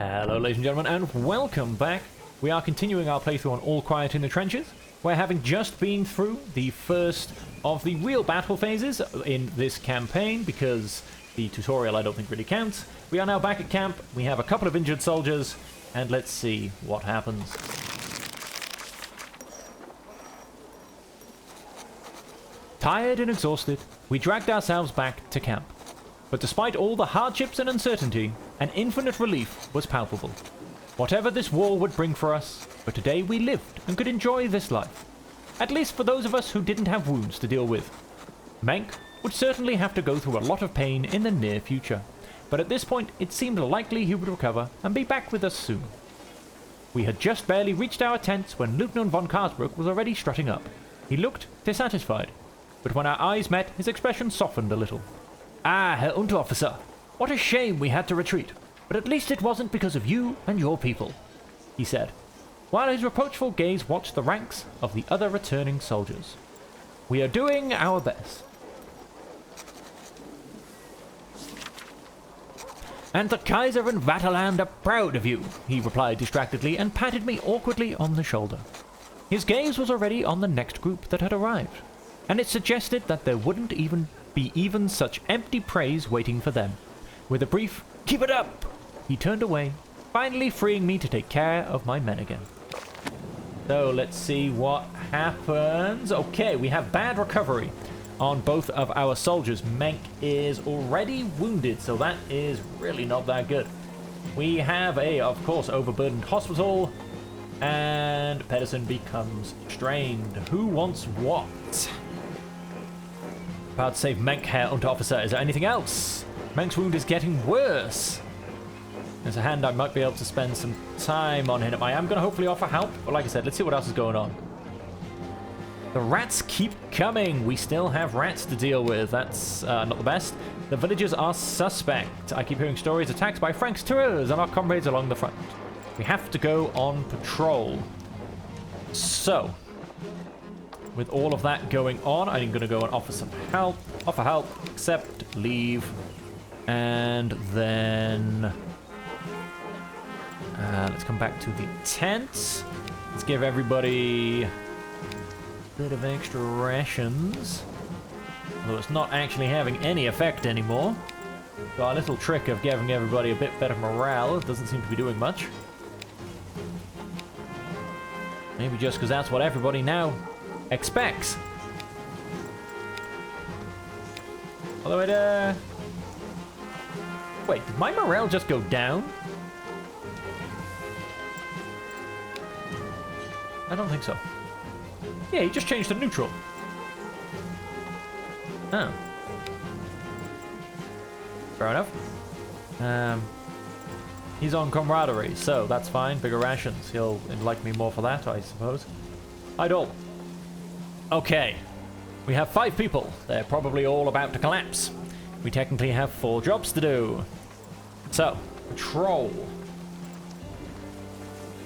Hello ladies and gentlemen, and welcome back. We are continuing our playthrough on All Quiet in the Trenches. We're having just been through the first of the real battle phases in this campaign, because the tutorial I don't think really counts. We are now back at camp, we have a couple of injured soldiers, and let's see what happens. Tired and exhausted, we dragged ourselves back to camp. But despite all the hardships and uncertainty, an infinite relief was palpable. Whatever this war would bring for us, but today we lived and could enjoy this life. At least for those of us who didn't have wounds to deal with. Menk would certainly have to go through a lot of pain in the near future, but at this point it seemed likely he would recover and be back with us soon. We had just barely reached our tents when Lieutenant von Karsbrook was already strutting up. He looked dissatisfied, but when our eyes met, his expression softened a little. "Ah, Herr Unterofficer, what a shame we had to retreat, but at least it wasn't because of you and your people," he said, while his reproachful gaze watched the ranks of the other returning soldiers. "We are doing our best. And the Kaiser and Vaterland are proud of you," he replied distractedly and patted me awkwardly on the shoulder. His gaze was already on the next group that had arrived, and it suggested that there wouldn't be such empty praise waiting for them. With a brief, "Keep it up," he turned away, finally freeing me to take care of my men again. So let's see what happens. Okay, we have bad recovery on both of our soldiers. Menk is already wounded, so that is really not that good. We have of course, overburdened hospital, and Pedersen becomes strained. Who wants what? About to save Menk, Herr Unterofficer. Is there anything else? Menk's wound is getting worse. There's a hand I might be able to spend some time on him. I am going to hopefully offer help, but like I said, let's see what else is going on. The rats keep coming. We still have rats to deal with. That's not the best. The villagers are suspect. I keep hearing stories attacks by Frank's terrors and our comrades along the front. We have to go on patrol. So, with all of that going on, I'm going to go and offer help, accept, leave, and then let's come back to the tent. Let's give everybody a bit of extra rations, although it's not actually having any effect anymore. So our little trick of giving everybody a bit better morale doesn't seem to be doing much. Maybe just because that's what everybody now expects. Although it, wait, did my morale just go down? I don't think so. Yeah, he just changed to neutral. Oh. Fair enough. He's on camaraderie, so that's fine. Bigger rations. He'll like me more for that, I suppose. Idle. Okay, we have 5 people. They're probably all about to collapse. We technically have 4 jobs to do. So, patrol.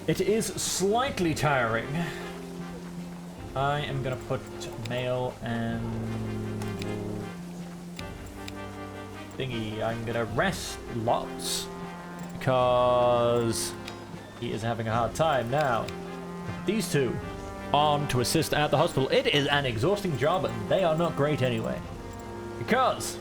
It is slightly tiring. I am going to put mail and thingy. I'm going to rest lots because he is having a hard time now. These two on to assist at the hospital. It is an exhausting job, and they are not great anyway, because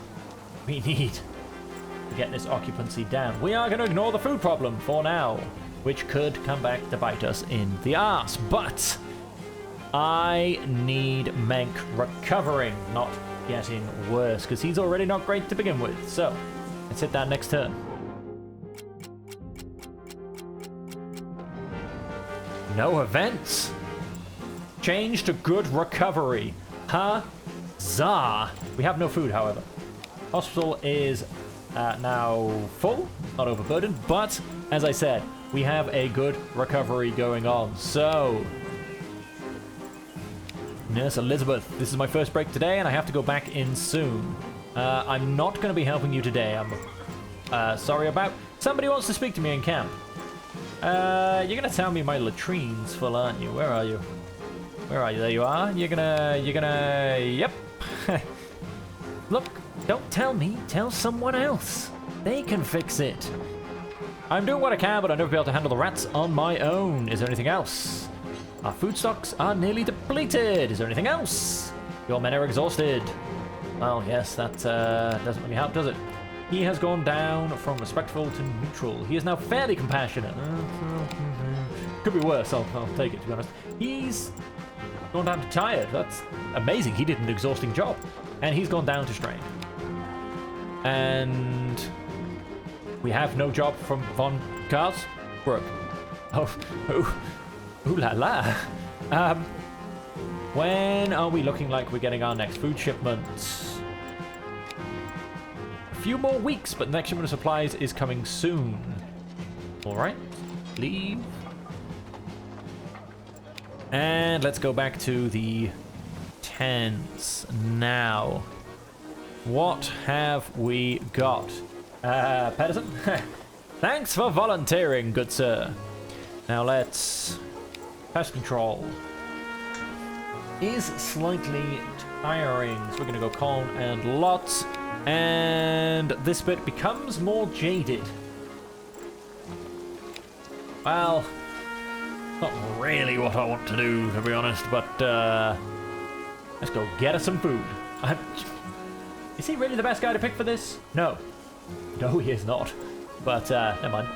we need to get this occupancy down. We are going to ignore the food problem for now, which could come back to bite us in the arse, but I need Menk recovering, not getting worse, because he's already not great to begin with. So let's hit that next turn. No events. Change to good recovery. Huzzah! We have no food, however. Hospital is now full, not overburdened, but as I said, we have a good recovery going on. So, Nurse Elizabeth, this is my first break today, and I have to go back in soon. I'm not going to be helping you today. I'm sorry about. Somebody wants to speak to me in camp. You're going to tell me my latrine's full, aren't you? Where are you? Where are you? There you are. You're gonna, yep. Look, don't tell me, tell someone else. They can fix it. I'm doing what I can, but I'll never be able to handle the rats on my own. Is there anything else? Our food stocks are nearly depleted. Is there anything else? Your men are exhausted. Well, yes, that doesn't really help, does it? He has gone down from respectful to neutral. He is now fairly compassionate. Could be worse, I'll take it, to be honest. He's gone down to tired. That's amazing. He did an exhausting job. And he's gone down to strain. And we have no job from Von Karsbrook. Ooh la la. When are we looking like we're getting our next food shipments? A few more weeks, but the next shipment of supplies is coming soon. Alright, leave. And let's go back to the tents now. What have we got? Pedersen? Thanks for volunteering, good sir. Now let's... Pest control is slightly tiring, so we're going to go calm and lots, and this bit becomes more jaded. Well, not really what I want to do, to be honest, but let's go get us some food. Is he really the best guy to pick for this? No. No, he is not. But, never mind.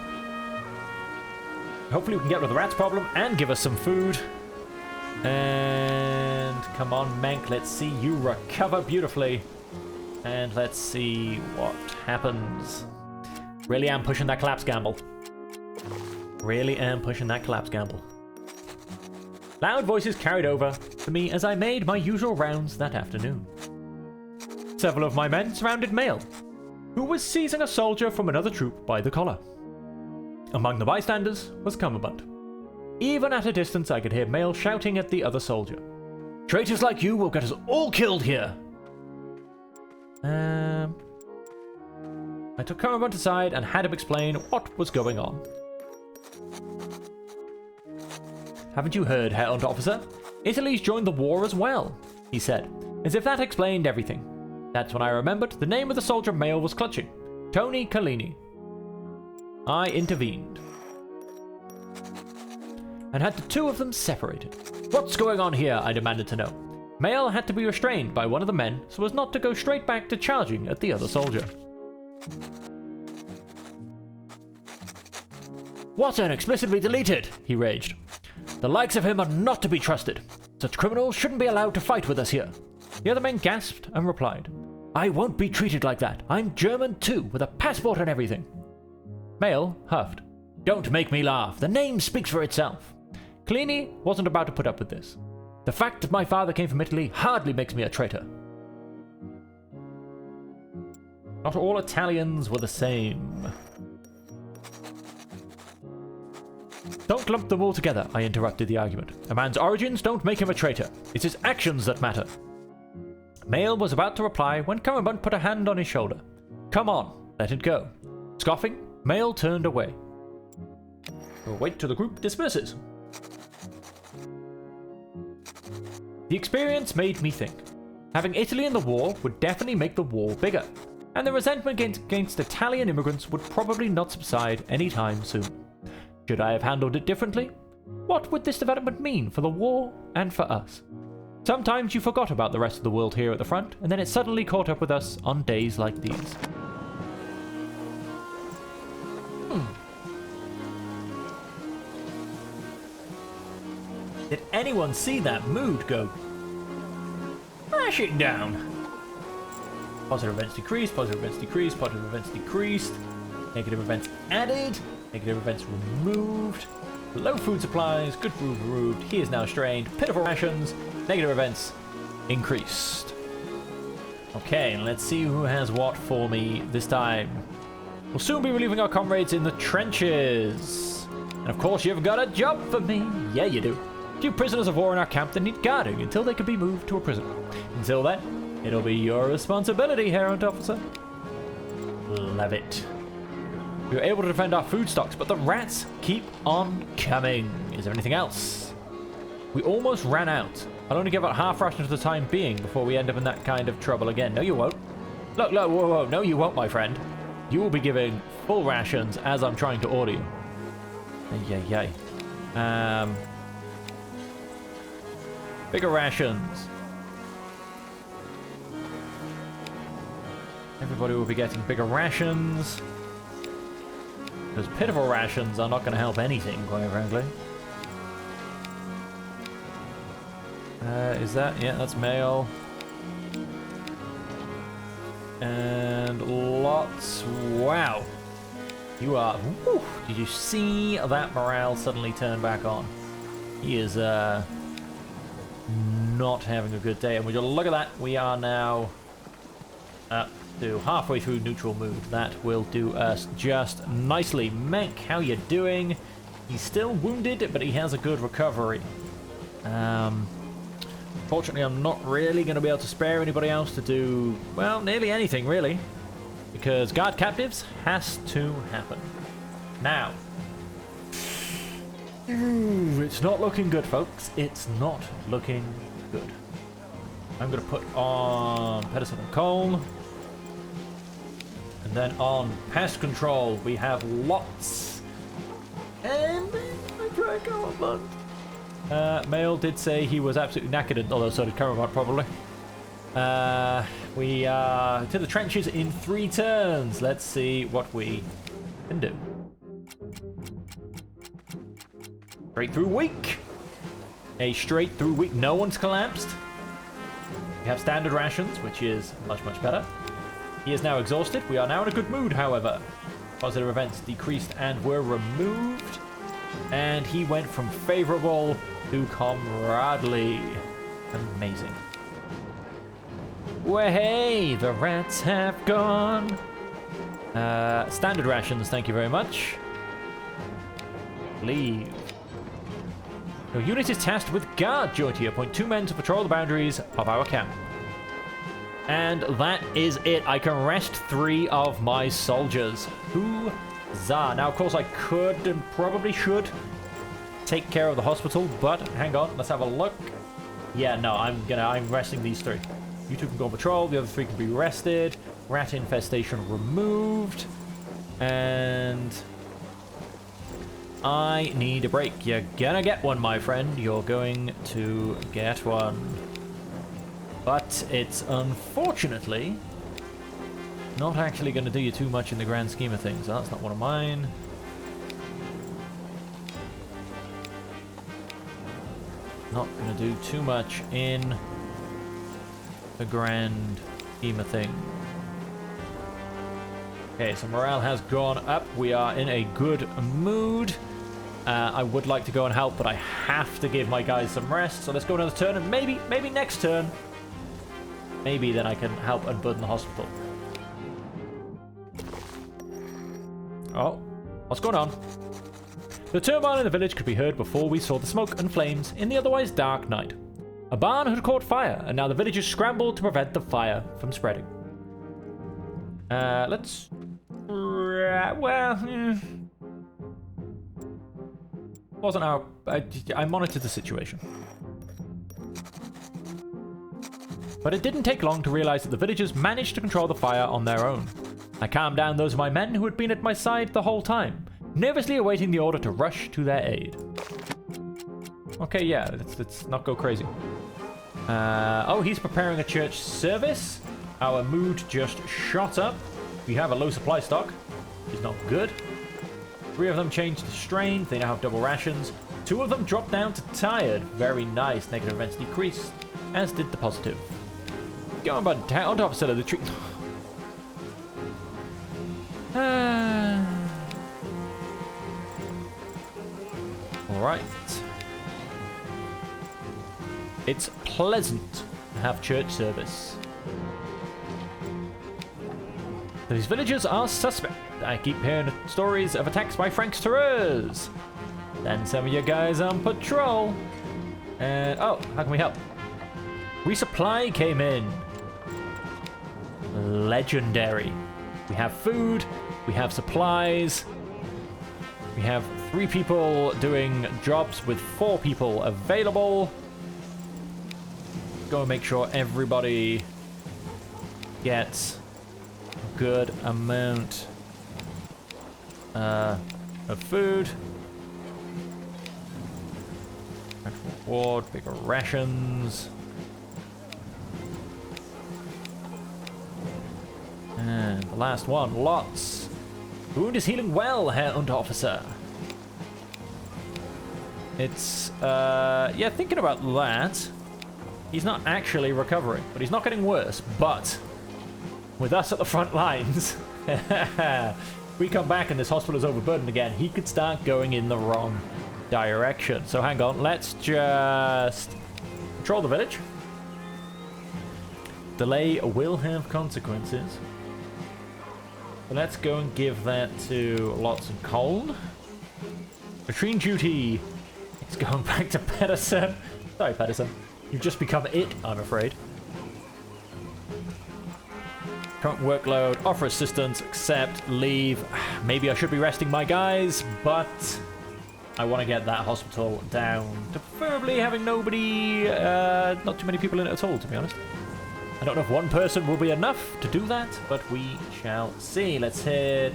Hopefully we can get rid of the rats problem and give us some food. And come on, Mank, let's see you recover beautifully. And let's see what happens. Really am pushing that collapse gamble. Really am pushing that collapse gamble. Loud voices carried over to me as I made my usual rounds that afternoon. Several of my men surrounded Mail, who was seizing a soldier from another troop by the collar. Among the bystanders was Cumberbund. Even at a distance, I could hear Mail shouting at the other soldier. Traitors like you will get us all killed here! I took Cumberbund aside and had him explain what was going on. Haven't you heard, Herr Unterofficer? Italy's joined the war as well, he said, as if that explained everything. That's when I remembered the name of the soldier Mail was clutching. Tony Collini. I intervened and had the two of them separated. What's going on here? I demanded to know. Mail had to be restrained by one of the men so as not to go straight back to charging at the other soldier. Watson explicitly deleted, he raged. The likes of him are not to be trusted. Such criminals shouldn't be allowed to fight with us here. The other men gasped and replied, I won't be treated like that. I'm German too, with a passport and everything. Mail huffed. Don't make me laugh. The name speaks for itself. Collini wasn't about to put up with this. The fact that my father came from Italy hardly makes me a traitor. Not all Italians were the same. Don't lump them all together, I interrupted the argument. A man's origins don't make him a traitor. It's his actions that matter. Mail was about to reply when Cumberbund put a hand on his shoulder. Come on, let it go. Scoffing, Mail turned away. We'll wait till the group disperses. The experience made me think. Having Italy in the war would definitely make the war bigger, and the resentment against Italian immigrants would probably not subside anytime soon. Should I have handled it differently? What would this development mean for the war and for us? Sometimes you forgot about the rest of the world here at the front, and then it suddenly caught up with us on days like these. Did anyone see that mood go crashing down? Positive events decreased, positive events decreased, positive events decreased, negative events added, negative events removed, low food supplies, good food removed, he is now strained, pitiful rations, negative events increased. Okay, let's see who has what for me this time. We'll soon be relieving our comrades in the trenches. And of course you've got a job for me. Yeah, you do. A few prisoners of war in our camp that need guarding until they can be moved to a prison. Until then, it'll be your responsibility, Herr Unterofficer. Love it. We were able to defend our food stocks, but the rats keep on coming. Is there anything else? We almost ran out. I'll only give out half rations for the time being before we end up in that kind of trouble again. No, you won't. Look, whoa, no, you won't, my friend. You will be given full rations as I'm trying to order you. Yay. Bigger rations. Everybody will be getting bigger rations. Those pitiful rations are not going to help anything, quite frankly. Is that? Yeah, that's mail. And lots. Wow. You are. Whew, did you see that morale suddenly turn back on? He is not having a good day. And would you look at that? We are now up to halfway through neutral mood. That will do us just nicely. Menk, how you doing? He's still wounded, but he has a good recovery. Fortunately, I'm not really going to be able to spare anybody else to do, well, nearly anything, really. Because guard captives has to happen. Now. It's not looking good, folks. It's not looking good. I'm going to put on Pedersen and Cole. And then on pest control, we have lots. And I can't go a month. Mail did say he was absolutely knackered, although so did Caravant probably. We are to the trenches in 3 turns. Let's see what we can do. Straight through week. A straight through week. No one's collapsed. We have standard rations, which is much, much better. He is now exhausted. We are now in a good mood, however. Positive events decreased and were removed. And he went from favorable to comradely. Amazing. Well, hey, the rats have gone. Standard rations, thank you very much. Leave. Your unit is tasked with guard duty. Appoint 2 men to patrol the boundaries of our camp. And that is it. I can rest 3 of my soldiers. Huzzah. Now, of course, I could and probably should take care of the hospital, but hang on, let's have a look. Yeah, no, I'm resting these 3. You 2 can go on patrol, the other 3 can be rested. Rat infestation removed. And I need a break. You're gonna get one, my friend. You're going to get one. But it's unfortunately not actually going to do you too much in the grand scheme of things. That's not one of mine. Not going to do too much in the grand scheme of things. Okay, so morale has gone up. We are in a good mood. I would like to go and help, but I have to give my guys some rest. So let's go another turn, and maybe next turn, maybe then I can help unburden the hospital. Oh, what's going on? The turmoil in the village could be heard before we saw the smoke and flames in the otherwise dark night. A barn had caught fire, and now the villagers scrambled to prevent the fire from spreading. Let's... Well... Wasn't our... I monitored the situation. But it didn't take long to realize that the villagers managed to control the fire on their own. I calmed down those of my men who had been at my side the whole time, nervously awaiting the order to rush to their aid. Okay, yeah, let's not go crazy. Oh, he's preparing a church service. Our mood just shot up. We have a low supply stock, which is not good. 3 of them changed to strained. They now have double rations. 2 of them dropped down to tired. Very nice. Negative events decreased, as did the positive. Go on, bud. On top of the tree. Alright. It's pleasant to have church service. These villagers are suspect. I keep hearing stories of attacks by Franksterers. Send some of you guys on patrol. And, oh, how can we help? Resupply came in. Legendary. We have food. We have supplies. We have 3 people doing jobs with 4 people available. Go and make sure everybody gets a good amount of food. Reward, bigger rations. And the last one, lots. The wound is healing well, Herr Unterofficer. It's, yeah, thinking about that, he's not actually recovering, but he's not getting worse. But with us at the front lines, if we come back and this hospital is overburdened again, he could start going in the wrong direction. So hang on, let's just control the village. Delay will have consequences. So let's go and give that to Lots and Cold. Latrine duty. It's going back to Pedersen. Sorry, Pedersen. You've just become it, I'm afraid. Current workload, offer assistance, accept, leave. Maybe I should be resting my guys, but I want to get that hospital down to preferably having nobody, not too many people in it at all, to be honest. I don't know if one person will be enough to do that, but we shall see. Let's hit...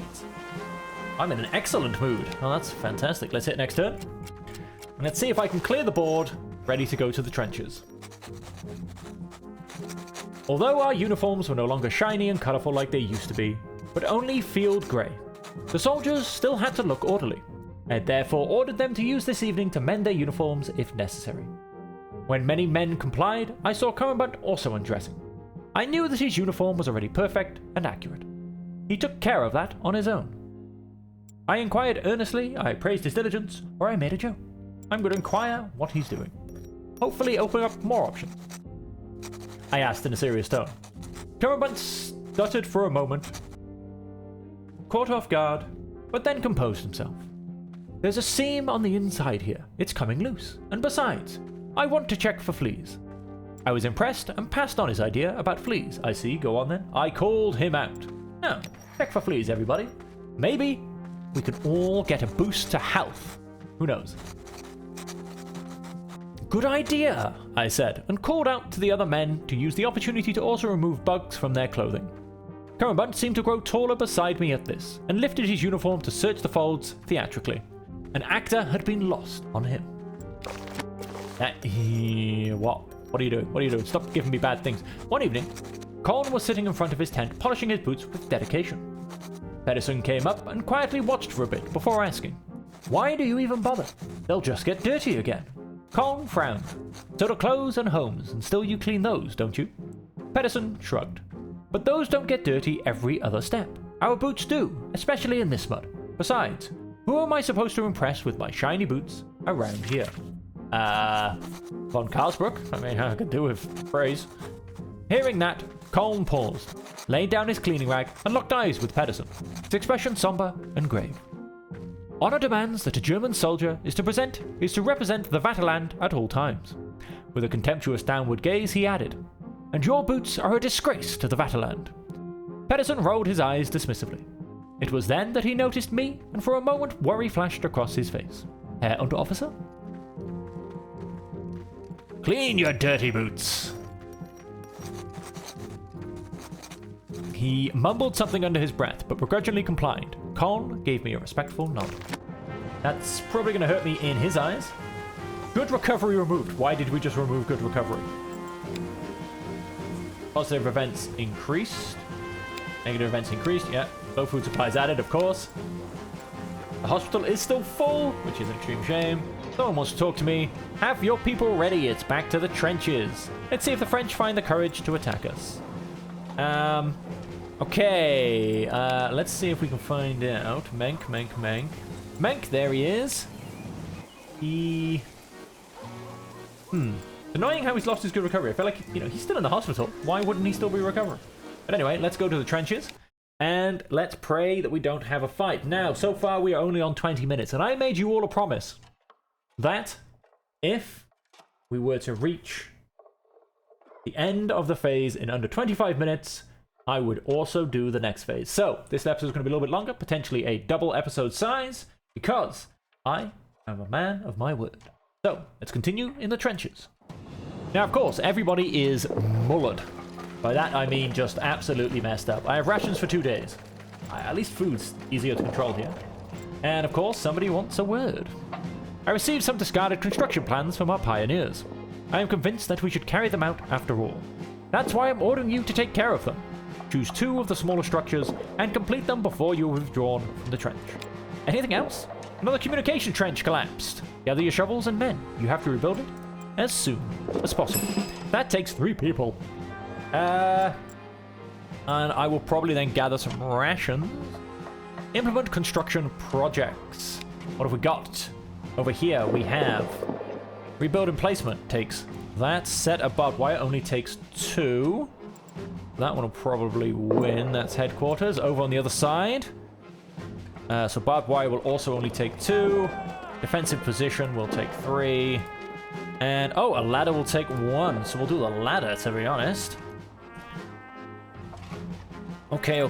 I'm in an excellent mood. Oh, that's fantastic. Let's hit next turn. And let's see if I can clear the board, ready to go to the trenches. Although our uniforms were no longer shiny and colourful like they used to be, but only field grey, the soldiers still had to look orderly. I had therefore ordered them to use this evening to mend their uniforms if necessary. When many men complied, I saw Commandant also undressing. I knew that his uniform was already perfect and accurate. He took care of that on his own. I inquired earnestly, I praised his diligence, or I made a joke. I'm going to inquire what he's doing. Hopefully open up more options. I asked in a serious tone. Commandant stuttered for a moment, caught off guard, but then composed himself. There's a seam on the inside here. It's coming loose. And besides, I want to check for fleas. I was impressed and passed on his idea about fleas. I see, go on then. I called him out. Now, check for fleas, everybody. Maybe we could all get a boost to health. Who knows? Good idea, I said, and called out to the other men to use the opportunity to also remove bugs from their clothing. Commandant seemed to grow taller beside me at this, and lifted his uniform to search the folds theatrically. An actor had been lost on him. What? What are you doing? What are you doing? Stop giving me bad things. One evening, Colin was sitting in front of his tent, polishing his boots with dedication. Pedersen came up and quietly watched for a bit before asking, "Why do you even bother? They'll just get dirty again." Colin frowned. "So do clothes and homes, and still you clean those, don't you?" Pedersen shrugged. "But those don't get dirty every other step. Our boots do, especially in this mud. Besides, who am I supposed to impress with my shiny boots around here?" Von Karlsbrook? I mean, I could do with praise. Hearing that, Colin paused, laid down his cleaning rag, and locked eyes with Pedersen, his expression somber and grave. "Honor demands that a German soldier is to represent the Vaterland at all times." With a contemptuous downward gaze, he added, "And your boots are a disgrace to the Vaterland." Pedersen rolled his eyes dismissively. It was then that he noticed me, and for a moment worry flashed across his face. "Herr Unterofficer?" "Clean your dirty boots." He mumbled something under his breath, but begrudgingly complied. Colin gave me a respectful nod. That's probably going to hurt me in his eyes. Good recovery removed. Why did we just remove good recovery? Positive events increased. Negative events increased, yeah. Low food supplies added, of course. The hospital is still full, which is an extreme shame. Someone wants to talk to me. Have your people ready. It's back to the trenches. Let's see if the French find the courage to attack us. Okay. Let's see if we can find out. Menk. Menk, there he is. Annoying how he's lost his good recovery. I feel like, he's still in the hospital. Why wouldn't he still be recovering? But anyway, let's go to the trenches. And let's pray that we don't have a fight. Now, so far we are only on 20 minutes. And I made you all a promise that if we were to reach the end of the phase in under 25 minutes, I would also do the next phase. So, this episode is going to be a little bit longer, potentially a double episode size, because I am a man of my word. So, let's continue in the trenches. Now, of course, everybody is mullered. By that, I mean just absolutely messed up. I have rations for 2 days. At least food's easier to control here. And of course, somebody wants a word. I received some discarded construction plans from our pioneers. I am convinced that we should carry them out after all. That's why I'm ordering you to take care of them. Choose 2 of the smaller structures and complete them before you are withdrawn from the trench. Anything else? Another communication trench collapsed. Gather your shovels and men. You have to rebuild it as soon as possible. That takes 3 people. And I will probably then gather some rations. Implement construction projects. What have we got? Over here we have rebuild and placement takes that. Set a barbed wire only takes 2. That one will probably win. That's headquarters. Over on the other side. So barbed wire will also only take 2. Defensive position will take 3. And, oh, a ladder will take 1. So we'll do the ladder, to be honest. Okay.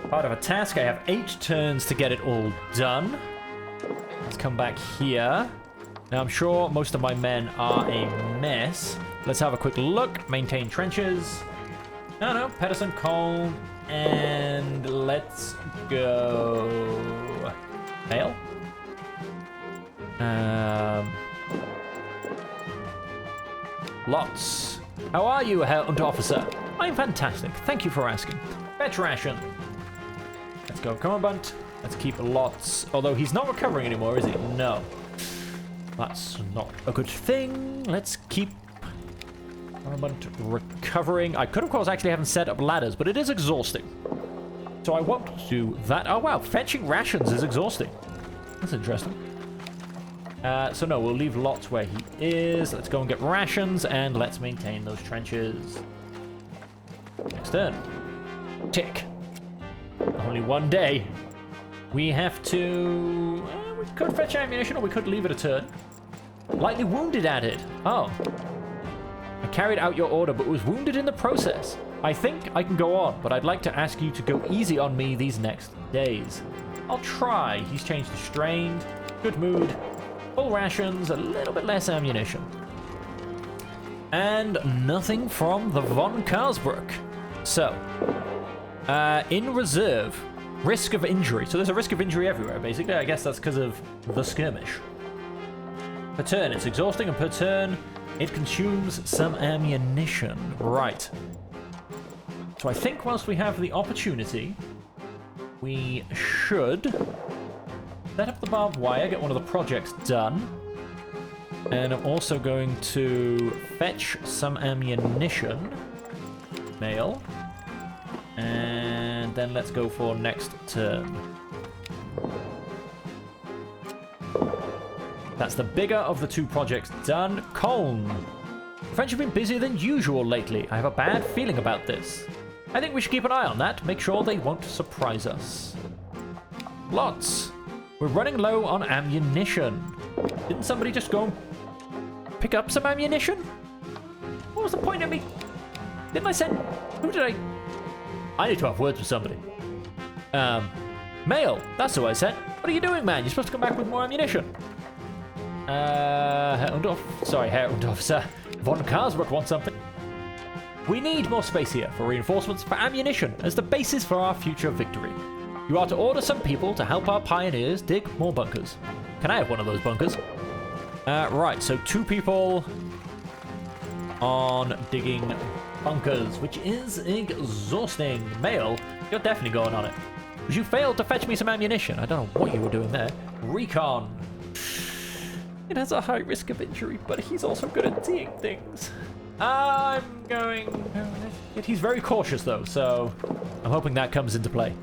Part of a task. I have 8 turns to get it all done. Let's come back here. Now, I'm sure most of my men are a mess. Let's have a quick look. Maintain trenches. No. Pedersen, Cole. And let's go. Hale. Lots. How are you, Herr Unterofficer? I'm fantastic. Thank you for asking. Fetch ration. Let's go, Commandant. Let's keep Lots. Although he's not recovering anymore, is he? No. That's not a good thing. Let's keep Commandant recovering. I could, of course, actually haven't set up ladders, but it is exhausting. So I won't do that. Oh, wow. Fetching rations is exhausting. That's interesting. So no, we'll leave Lots where he is. Let's go and get rations, and let's maintain those trenches. Next turn. Tick. Only 1 day. We have to... we could fetch ammunition, or we could leave it a turn. Lightly wounded added. Oh. I carried out your order, but was wounded in the process. I think I can go on, but I'd like to ask you to go easy on me these next days. I'll try. He's changed to strained. Good mood. Full rations, a little bit less ammunition. And nothing from the von Karlsbruck. So, in reserve, risk of injury. So there's a risk of injury everywhere, basically. I guess that's because of the skirmish. Per turn, it's exhausting, and per turn, it consumes some ammunition. Right. So I think whilst we have the opportunity, we should set up the barbed wire, get one of the projects done. And I'm also going to fetch some ammunition. Mail. And then let's go for next turn. That's the bigger of the 2 projects done. Colne. The French have been busier than usual lately. I have a bad feeling about this. I think we should keep an eye on that. Make sure they won't surprise us. Lots. We're running low on ammunition. Didn't somebody just go and pick up some ammunition? What was the point of me? Didn't I send... Who did I need to have words with somebody. Mail. That's who I sent. What are you doing, man? You're supposed to come back with more ammunition. Herr Unterofficer. Von Karlsbruck wants something. We need more space here for reinforcements, for ammunition, as the basis for our future victory. You are to order some people to help our pioneers dig more bunkers. Can I have one of those bunkers? Right, so 2 people on digging bunkers, which is exhausting. Mail, you're definitely going on it. Because you failed to fetch me some ammunition. I don't know what you were doing there. Recon. It has a high risk of injury, but he's also good at seeing things. I'm going... He's very cautious, though, so I'm hoping that comes into play.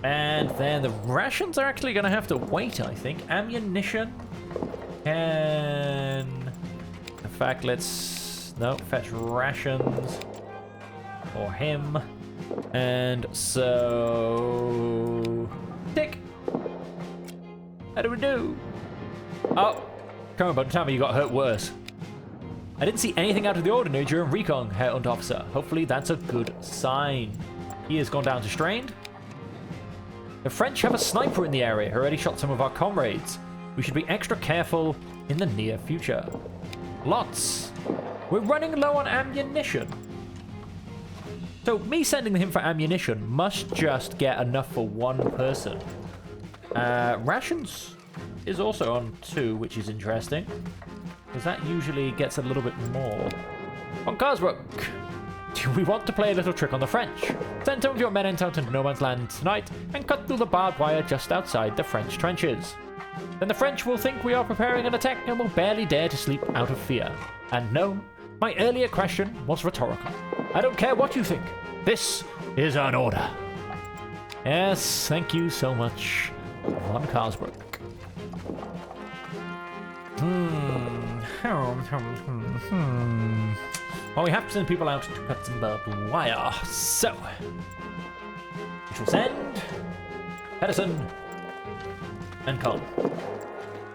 And then the rations are actually going to have to wait, I think. Ammunition can... In fact, let's... No, fetch rations for him. And so... Tick! How do we do? Oh, come on, by the time you got hurt worse. I didn't see anything out of the ordinary during recon, Herr Unterofficer. Hopefully that's a good sign. He has gone down to strained. The French have a sniper in the area who already shot some of our comrades. We should be extra careful in the near future. Lots. We're running low on ammunition. So me sending him for ammunition must just get enough for 1 person. Rations is also on 2, which is interesting, because that usually gets a little bit more. On Carsbrook, do we want to play a little trick on the French? Send some of your men out into no man's land tonight and cut through the barbed wire just outside the French trenches. Then the French will think we are preparing an attack and will barely dare to sleep out of fear. And no, my earlier question was rhetorical. I don't care what you think. This is an order. Yes, thank you so much, Von Carsbrook. Well, we have to send people out to cut some barbed wire, so we shall send Pedersen and Cole.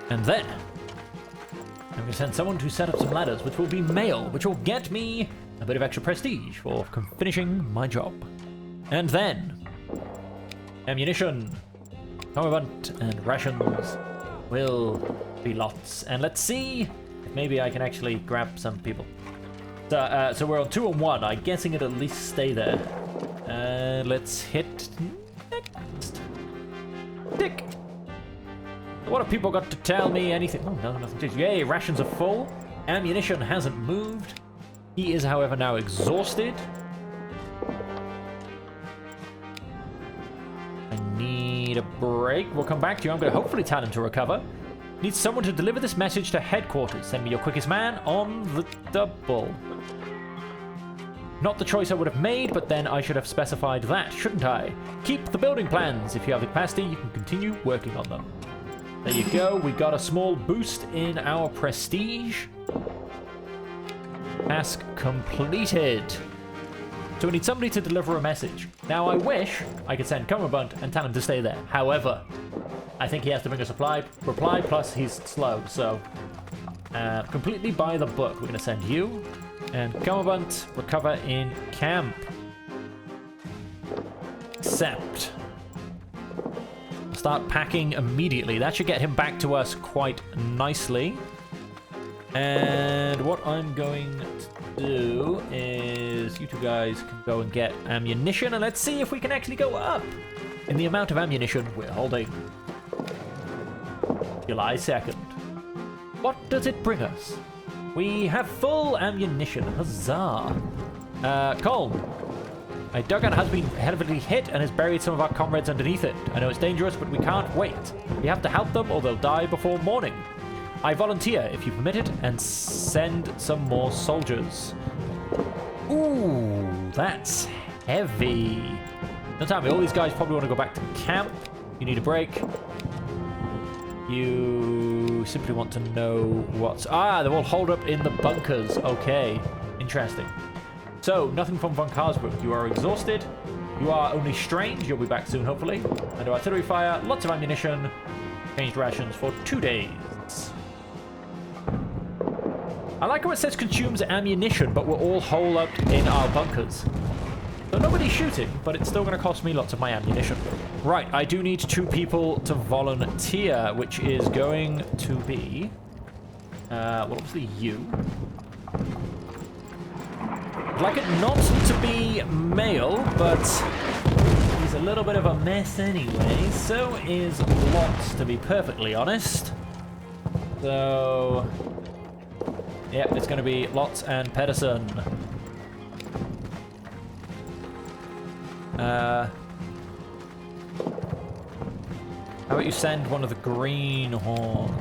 And then I'm going to send someone to set up some ladders, which will be mail, which will get me a bit of extra prestige for finishing my job. And then ammunition, armament, and rations will be lots. And let's see if maybe I can actually grab some people. So we're on 2 and 1. I'm guessing it'll at least stay there. Let's hit next. Tick. What have people got to tell me? Anything? Oh, no, nothing. Yay, rations are full. Ammunition hasn't moved. He is, however, now exhausted. I need a break. We'll come back to you. I'm going to hopefully tell him to recover. Need someone to deliver this message to headquarters. Send me your quickest man on the double. Not the choice I would have made, but then I should have specified that, shouldn't I? Keep the building plans. If you have the capacity, you can continue working on them. There you go. We got a small boost in our prestige. Task completed. So we need somebody to deliver a message. Now, I wish I could send Cumberbund and tell him to stay there. However, I think he has to bring a reply, plus he's slow, so completely by the book. We're going to send you and Cumberbund recover in camp. Except start packing immediately. That should get him back to us quite nicely. And what I'm going to do is you two guys can go and get ammunition, and let's see if we can actually go up in the amount of ammunition we're holding. July 2nd. What does it bring us? We have full ammunition. Huzzah. Colm. A dugout has been heavily hit and has buried some of our comrades underneath it. I know it's dangerous, but we can't wait. We have to help them or they'll die before morning. I volunteer, if you permit it, and send some more soldiers. Ooh, that's heavy. Don't tell me, all these guys probably want to go back to camp. You need a break. You simply want to know what's... Ah, they're all holed up in the bunkers. Okay, interesting. So, nothing from Von Carsbrook. You are exhausted. You are only strained. You'll be back soon, hopefully. Under artillery fire, lots of ammunition. Changed rations for 2 days. I like how it says consumes ammunition, but we're all holed up in our bunkers. So nobody's shooting, but it's still going to cost me lots of my ammunition. Right, I do need 2 people to volunteer, which is going to be... well, obviously you. I'd like it not to be male, but he's a little bit of a mess anyway. So is Lots, to be perfectly honest. So... yeah, it's going to be Lots and Pedersen. How about you send one of the Greenhorn?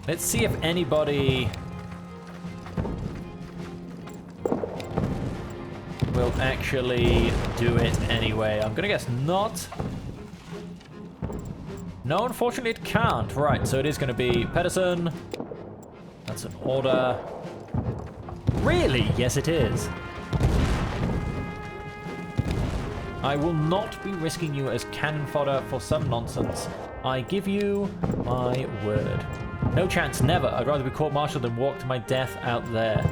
Let's see if anybody will actually do it anyway. I'm gonna guess not. No, unfortunately it can't. Right, so it is gonna be Pedersen. That's an order. Really? Yes, it is. I will not be risking you as cannon fodder for some nonsense. I give you my word. No chance, never. I'd rather be court-martialed than walk to my death out there.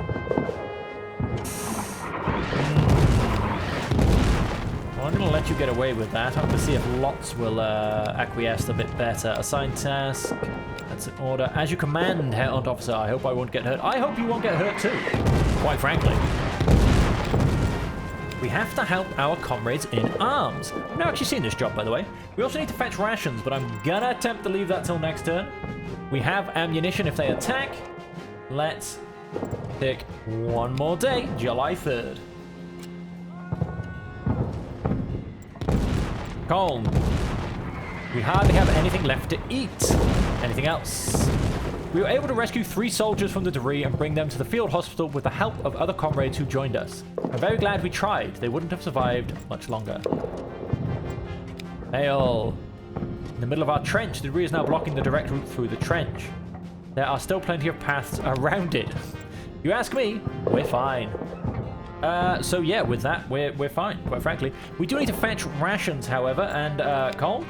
Well, I'm going to let you get away with that. I'm going to see if Lots will acquiesce a bit better. Assign task. That's an order. As you command, Herr Officer. I hope I won't get hurt. I hope you won't get hurt too, quite frankly. We have to help our comrades in arms. I've never actually seen this job, by the way. We also need to fetch rations, but I'm gonna attempt to leave that till next turn. We have ammunition if they attack. Let's pick one more day, July 3rd. Calm. We hardly have anything left to eat. Anything else? We were able to rescue 3 soldiers from the debris and bring them to the field hospital with the help of other comrades who joined us. I'm very glad we tried. They wouldn't have survived much longer. Hail. In the middle of our trench, the debris is now blocking the direct route through the trench. There are still plenty of paths around it. You ask me, we're fine. So yeah, with that, we're fine, quite frankly. We do need to fetch rations, however, and, Cole?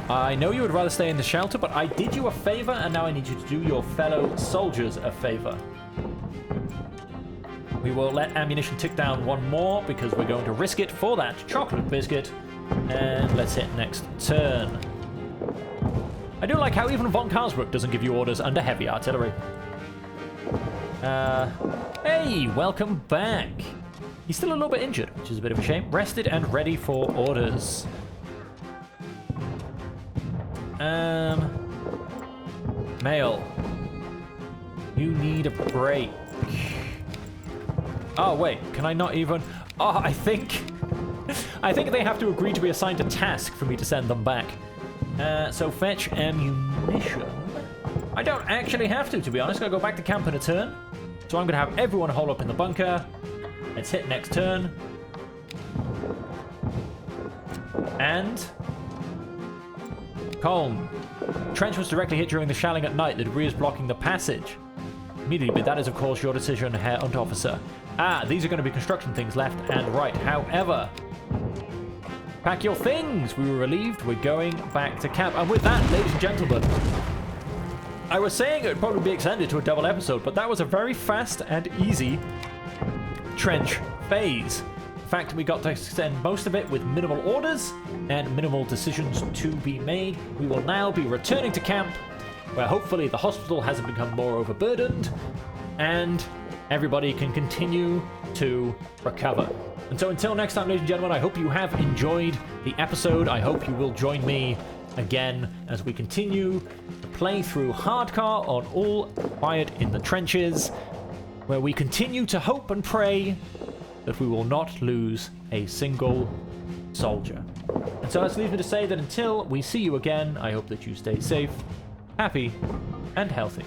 I know you would rather stay in the shelter, but I did you a favor, and now I need you to do your fellow soldiers a favor. We will let ammunition tick down one more, because we're going to risk it for that chocolate biscuit. And let's hit next turn. I do like how even von Karlsbruck doesn't give you orders under heavy artillery. Hey, welcome back. He's still a little bit injured, which is a bit of a shame. Rested and ready for orders. Mail. You need a break. Oh, wait. Can I not even... Oh, I think they have to agree to be assigned a task for me to send them back. So fetch ammunition. I don't actually have to be honest. I'll go back to camp in a turn. So I'm going to have everyone hole up in the bunker. Let's hit next turn. And... Calm. Trench was directly hit during the shelling at night. The debris is blocking the passage. Immediately, but that is of course your decision, Herr Unterofficer. Ah, these are going to be construction things left and right. However, pack your things. We were relieved. We're going back to camp. And with that, ladies and gentlemen, I was saying it would probably be extended to a double episode, but that was a very fast and easy trench phase. In fact, we got to extend most of it with minimal orders and minimal decisions to be made. We will now be returning to camp, where hopefully the hospital hasn't become more overburdened, and everybody can continue to recover. And so until next time, ladies and gentlemen, I hope you have enjoyed the episode. I hope you will join me again as we continue to play through hardcore on All Quiet in the Trenches, where we continue to hope and pray that we will not lose a single soldier. And so that leaves me to say that until we see you again, I hope that you stay safe, happy, and healthy.